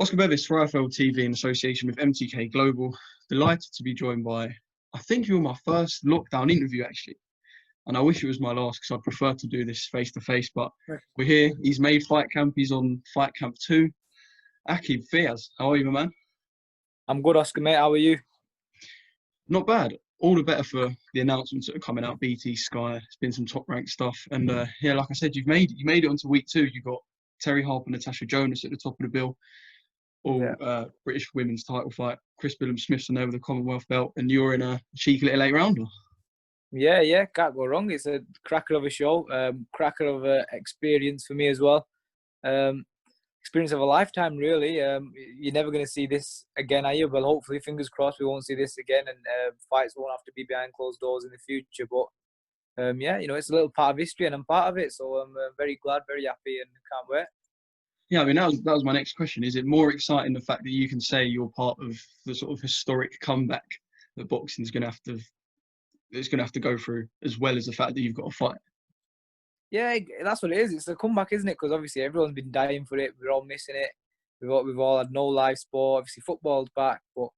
Oscar Bevis for IFL TV in association with MTK Global. Delighted to be joined by, I think you were my first lockdown interview actually. And I wish it was my last because I'd prefer to do this face to face, but we're here. He's made Fight Camp. He's on Fight Camp 2. Aqib Fiaz, how are you, my man? I'm good, Oscar, mate. How are you? Not bad. All the better for the announcements that are coming out. BT, Sky, it's been some top ranked stuff. And yeah, like I said, you made it onto week 2. You got Terry Harper and Natasha Jonas at the top of the bill. All British women's title fight. Chris Billum-Smithson over the Commonwealth belt, and you're in a cheeky little 8-rounder. Yeah, can't go wrong. It's a cracker of a show, cracker of an experience for me as well. Experience of a lifetime, really. You're never going to see this again, are you? Well, hopefully, fingers crossed, we won't see this again, and fights won't have to be behind closed doors in the future. But yeah, it's a little part of history, and I'm part of it, so I'm very glad, very happy, and can't wait. Yeah, I mean, that was my next question. Is it more exciting the fact that you can say you're part of the sort of historic comeback that boxing's going to have to go through, as well as the fact that you've got a fight? Yeah, that's what it is. It's a comeback, isn't it? Because obviously everyone's been dying for it. We're all missing it. We've all had no live sport. Obviously football's back, but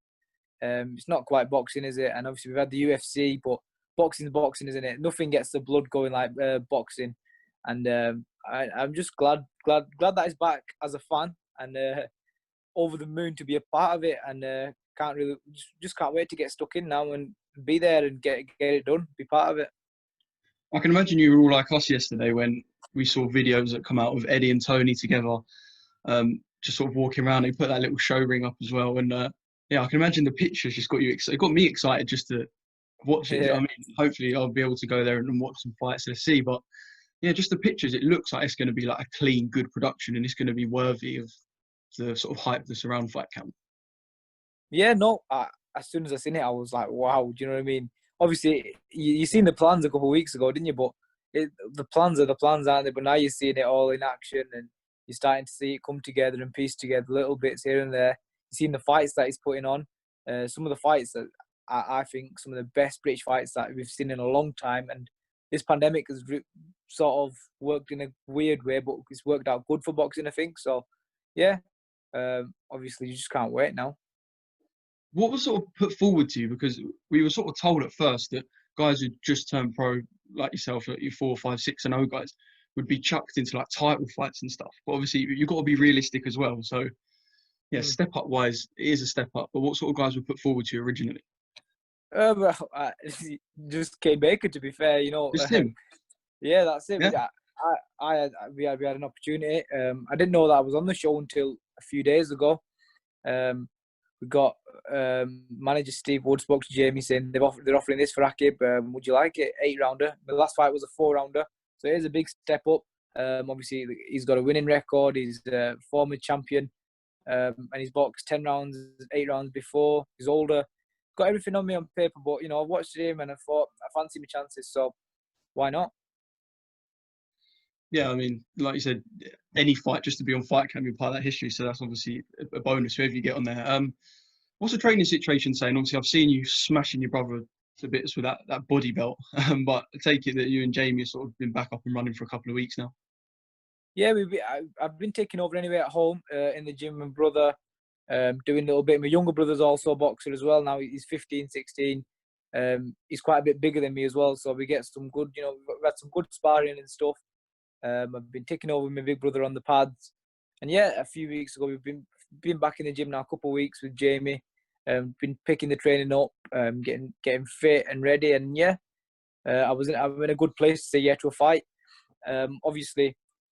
it's not quite boxing, is it? And obviously we've had the UFC, but boxing's boxing, isn't it? Nothing gets the blood going like boxing. And I'm just glad that it's back as a fan, and over the moon to be a part of it. And can't wait to get stuck in now and be there and get it done, be part of it. I can imagine you were all like us yesterday when we saw videos that come out of Eddie and Tony together, just sort of walking around. They put that little show ring up as well, and yeah, I can imagine the pictures just got you excited. It got me excited just to watch it. Yeah. I mean, hopefully I'll be able to go there and watch some fights to see, but yeah, just the pictures, it looks like it's going to be like a clean, good production, and it's going to be worthy of the sort of hype that's around Fight Camp. Yeah, no, as soon as I seen it, I was like, wow, do you know what I mean? Obviously, you seen the plans a couple of weeks ago, didn't you? But the plans are the plans, aren't they? But now you're seeing it all in action, and you're starting to see it come together and piece together little bits here and there. You've seen the fights that he's putting on. Some of the fights that I think some of the best British fights that we've seen in a long time. And this pandemic has sort of worked in a weird way, but it's worked out good for boxing, I think. So, yeah, obviously you just can't wait now. What was sort of put forward to you? Because we were sort of told at first that guys who just turned pro, like yourself, like your 4, 5, 6-0 guys, would be chucked into like title fights and stuff. But obviously you've got to be realistic as well. So, yeah, step up wise, it is a step up. But what sort of guys were put forward to you originally? Well, just Kane Baker, to be fair, Just him? Yeah, that's it. Yeah. We had an opportunity. I didn't know that I was on the show until a few days ago. We got manager Steve Wood spoke to Jamie saying they're offering this for Aqib. Would you like it? 8-rounder. The last fight was a 4-rounder, so it is a big step up. Obviously, he's got a winning record. He's a former champion, and he's boxed 10 rounds, 8 rounds before. He's older. Got everything on me on paper, but I watched him and I thought I fancy my chances, so why not? Yeah, I mean, like you said, any fight just to be on Fight Camp, you're part of that history, so that's obviously a bonus whoever you get on there. What's the training situation saying? Obviously, I've seen you smashing your brother to bits with that body belt, but I take it that you and Jamie have sort of been back up and running for a couple of weeks now. Yeah, I've been taking over anyway at home in the gym. My brother doing a little bit. My younger brother's also a boxer as well. Now he's 15, 16. He's quite a bit bigger than me as well, so we get some good, we've had some good sparring and stuff. I've been taking over my big brother on the pads. And yeah, a few weeks ago, we've been back in the gym now a couple of weeks with Jamie. Been picking the training up, getting fit and ready. And yeah, I'm in a good place to say yeah to a fight. Obviously,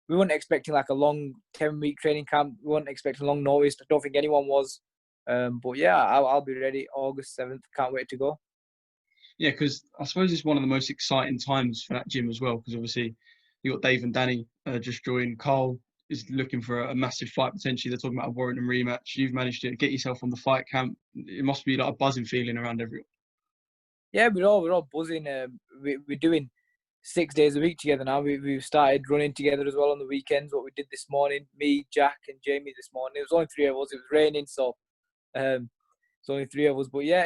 we weren't expecting like a long 10-week training camp. We weren't expecting long notice. I don't think anyone was. But yeah, I'll be ready August 7th. Can't wait to go. Yeah, because I suppose it's one of the most exciting times for that gym as well, because obviously you got Dave and Danny just joined. Carl is looking for a massive fight potentially. They're talking about a Warrington rematch. You've managed to get yourself on the Fight Camp. It must be like a buzzing feeling around everyone. Yeah, we're all buzzing. We're doing 6 days a week together now. We've started running together as well on the weekends. What we did this morning, me, Jack, and Jamie this morning. It was only 3 of us. It was raining, so it's only 3 of us. But yeah,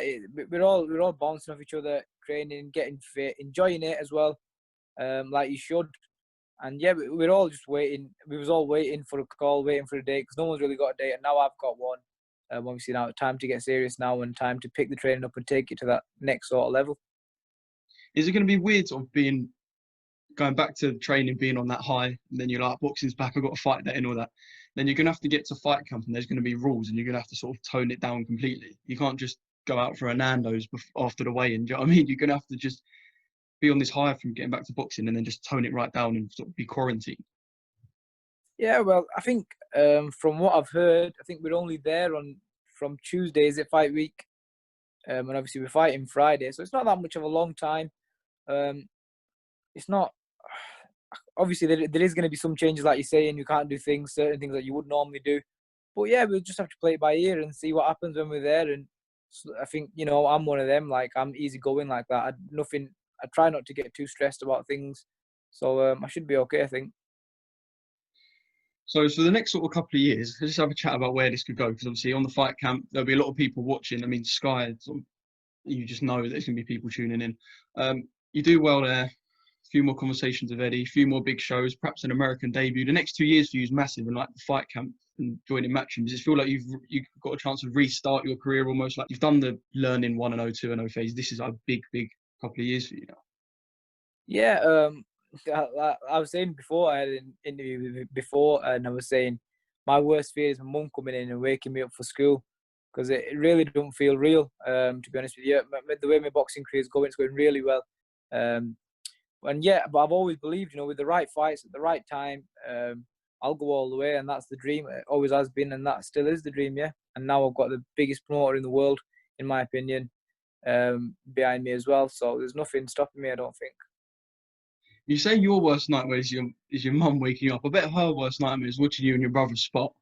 we're all bouncing off each other, training, getting fit, enjoying it as well, like you should. And yeah, we're all just waiting. We was all waiting for a call, waiting for a date, because no one's really got a date. And now I've got one. Obviously now time to get serious now, and time to pick the training up and take it to that next sort of level. Is it going to be weird sort of going back to training, being on that high, and then you're like, boxing's back, I've got a fight day and all that. Then you're going to have to get to fight camp and there's going to be rules and you're going to have to sort of tone it down completely. You can't just go out for a Nando's after the weigh-in. Do you know what I mean? You're going to have to just be on this high from getting back to boxing and then just tone it right down and sort of be quarantined. Yeah, well, I think from what I've heard, I think we're only there from Tuesdays at fight week, and obviously we're fighting Friday, so it's not that much of a long time. It's not. Obviously, there is going to be some changes, like you're saying. You can't do certain things that you would normally do. But yeah, we'll just have to play it by ear and see what happens when we're there. And I think, I'm one of them. Like, I'm easygoing like that. I try not to get too stressed about things. So I should be okay, I think. So for the next sort of couple of years, let's just have a chat about where this could go. Because obviously on the fight camp, there'll be a lot of people watching. I mean, Sky, you just know that there's going to be people tuning in. You do well there. A few more conversations with Eddie, a few more big shows, perhaps an American debut. The next 2 years for you is massive, and like the fight camp and joining matchroom. Does it feel like you've got a chance to restart your career almost? Like you've done the learning 1 and 0, 2 and 0 phase. This is a big couple of years for you now. Yeah, I was saying before, I had an interview before, and I was saying my worst fear is my mum coming in and waking me up for school, because it really don't feel real, to be honest with you. The way my boxing career is going, it's going really well. And yeah, but I've always believed, with the right fights at the right time, I'll go all the way, and that's the dream. It always has been, and that still is the dream, yeah. And now I've got the biggest promoter in the world, in my opinion, behind me as well. So there's nothing stopping me, I don't think. You say your worst nightmare is your mum waking up. I bet her worst nightmare is watching you and your brother spot.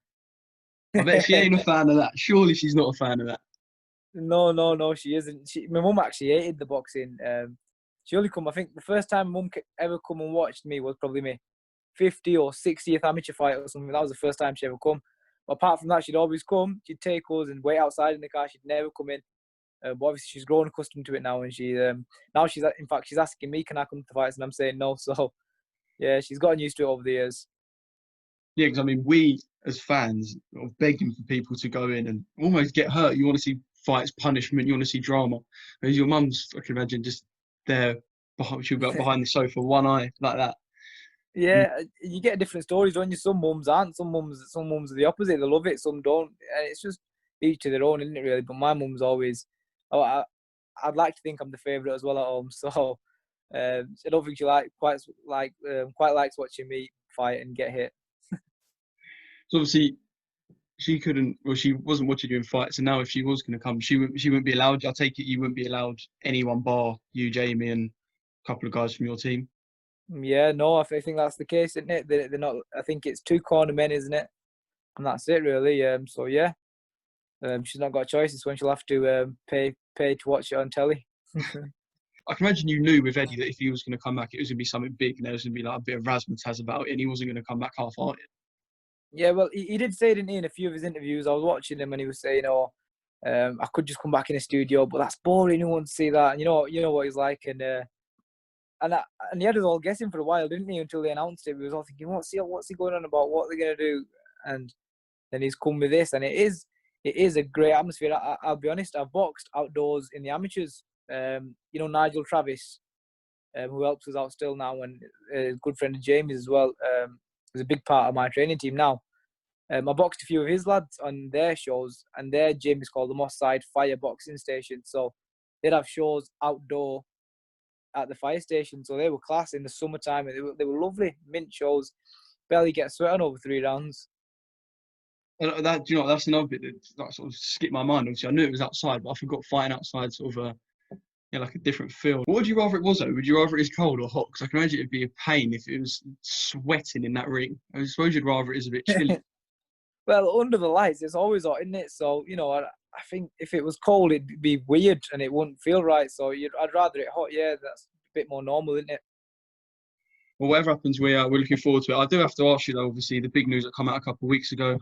I bet she ain't a fan of that. Surely she's not a fan of that. No, she isn't. My mum actually hated the boxing. She only come. I think the first time mum ever come and watched me was probably my 50th or 60th amateur fight or something. That was the first time she ever come. But apart from that, she'd always come. She'd take us and wait outside in the car. She'd never come in. But obviously, she's grown accustomed to it now, and she's asking me, can I come to the fights, and I'm saying no. So yeah, she's gotten used to it over the years. Yeah, because I mean, we as fans are begging for people to go in and almost get hurt. You want to see fights, punishment. You want to see drama. Whereas your mum's, I can imagine, just there, she'll be behind the sofa, one eye like that. Yeah, you get different stories, don't you? Some mums aren't. Some mums are the opposite. They love it. Some don't. And it's just each to their own, isn't it? Really. But my mum's always. I'd like to think I'm the favourite as well at home. So I don't think she quite likes watching me fight and get hit. So obviously, she wasn't watching you in fights, and now if she was going to come, she wouldn't be allowed. I take it you wouldn't be allowed anyone bar you, Jamie, and a couple of guys from your team. Yeah, no, I think that's the case, isn't it? They're not. I think it's 2 corner men, isn't it? And that's it, really. So yeah, she's not got a choice. It's when she'll have to pay to watch it on telly. I can imagine you knew with Eddie that if he was going to come back, it was going to be something big, and there was going to be like a bit of razzmatazz about it, and he wasn't going to come back half-hearted. Yeah, well, he did say, didn't he, in a few of his interviews? I was watching him, and he was saying, I could just come back in the studio, but that's boring. Who wants to see that? And you know what he's like, and he had us all guessing for a while, didn't he? Until they announced it, we was all thinking, what's he going on about? What are they going to do? And then he's come with this, and it is a great atmosphere. I'll be honest, I've boxed outdoors in the amateurs. Nigel Travis, who helps us out still now, and a good friend of Jamie's as well, is a big part of my training team now. I boxed a few of his lads on their shows, and their gym is called the Moss Side Fire Boxing Station. So they'd have shows outdoor at the fire station. So they were class in the summertime. They were lovely, mint shows. Barely get sweat on over 3 rounds. And that's another bit that sort of skipped my mind. Obviously, I knew it was outside, but I forgot fighting outside sort of like a different feel. What would you rather it was though? Would you rather it is cold or hot? Because I can imagine it'd be a pain if it was sweating in that ring. I suppose you'd rather it is a bit chilly. Well, under the lights, it's always hot, isn't it? So, I think if it was cold, it'd be weird and it wouldn't feel right. So I'd rather it hot. Yeah, that's a bit more normal, isn't it? Well, whatever happens, we're looking forward to it. I do have to ask you though, obviously, the big news that came out a couple of weeks ago.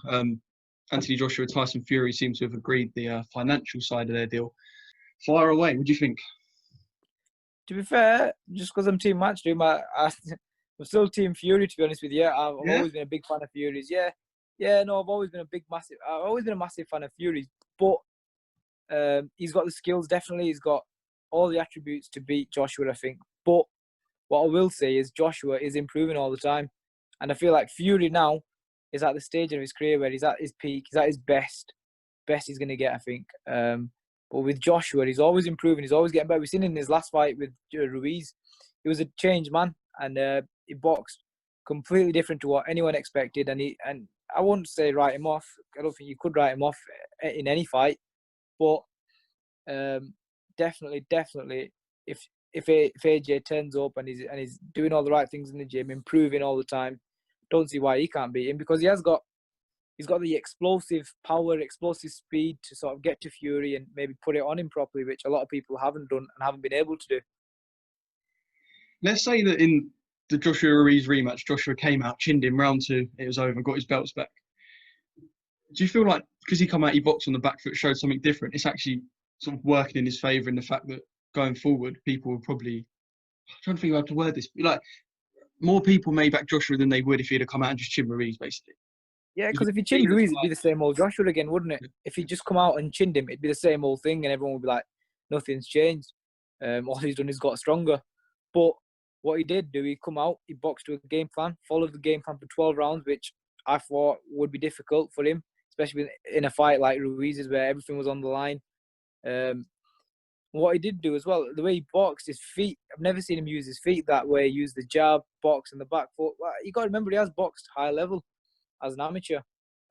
Anthony Joshua, Tyson Fury seem to have agreed the financial side of their deal. Fire away. What do you think? To be fair, just because I'm team match, I'm still Team Fury, to be honest with you. I've Yeah. always been a big fan of Furies. Yeah, no, I've always been a massive fan of Furies. But he's got the skills, definitely. He's got all the attributes to beat Joshua, I think. But what I will say is Joshua is improving all the time. And I feel like Fury now is at the stage of his career where he's at his peak, he's at his best he's going to get, I think. But with Joshua, he's always improving, he's always getting better. We've seen in his last fight with Ruiz, he was a changed man, and he boxed completely different to what anyone expected. And I won't say write him off. I don't think you could write him off in any fight. But definitely, if AJ turns up and he's doing all the right things in the gym, improving all the time, don't see why he can't beat him, because he's got the explosive power, explosive speed to sort of get to Fury and maybe put it on him properly, which a lot of people haven't done and haven't been able to do. Let's say that in the Joshua Ruiz rematch, Joshua came out, chinned him, round 2, it was over, got his belts back. Do you feel like because he come out, he boxed on the back foot, showed something different, it's actually sort of working in his favour in the fact that going forward, people will probably, I'm trying to think of how to word this, like more people may back Joshua than they would if he'd have come out and just chinned Ruiz, basically. Yeah, because if he chinned Ruiz, it'd be the same old Joshua again, wouldn't it? If he just come out and chinned him, it'd be the same old thing, and everyone would be like, nothing's changed. All he's done is got stronger. But what he did do, he come out, he boxed to a game plan, followed the game plan for 12 rounds, which I thought would be difficult for him, especially in a fight like Ruiz's where everything was on the line. What he did do as well, the way he boxed, his feet, I've never seen him use his feet that way, use the jab, box, and the back foot. Well, you got to remember, he has boxed high level as an amateur.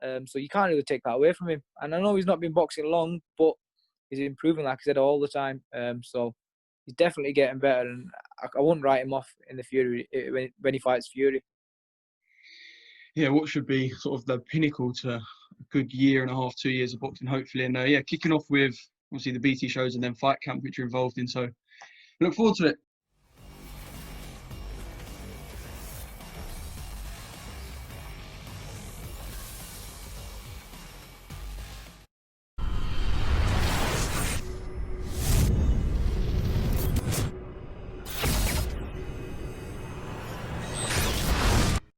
So you can't really take that away from him. And I know he's not been boxing long, but he's improving, like I said, all the time. So he's definitely getting better, and I wouldn't write him off in the Fury when he fights Fury. Yeah, what should be sort of the pinnacle to a good year and a half, 2 years of boxing, hopefully. And kicking off with obviously the BT shows and then fight camp, which you're involved in. So look forward to it.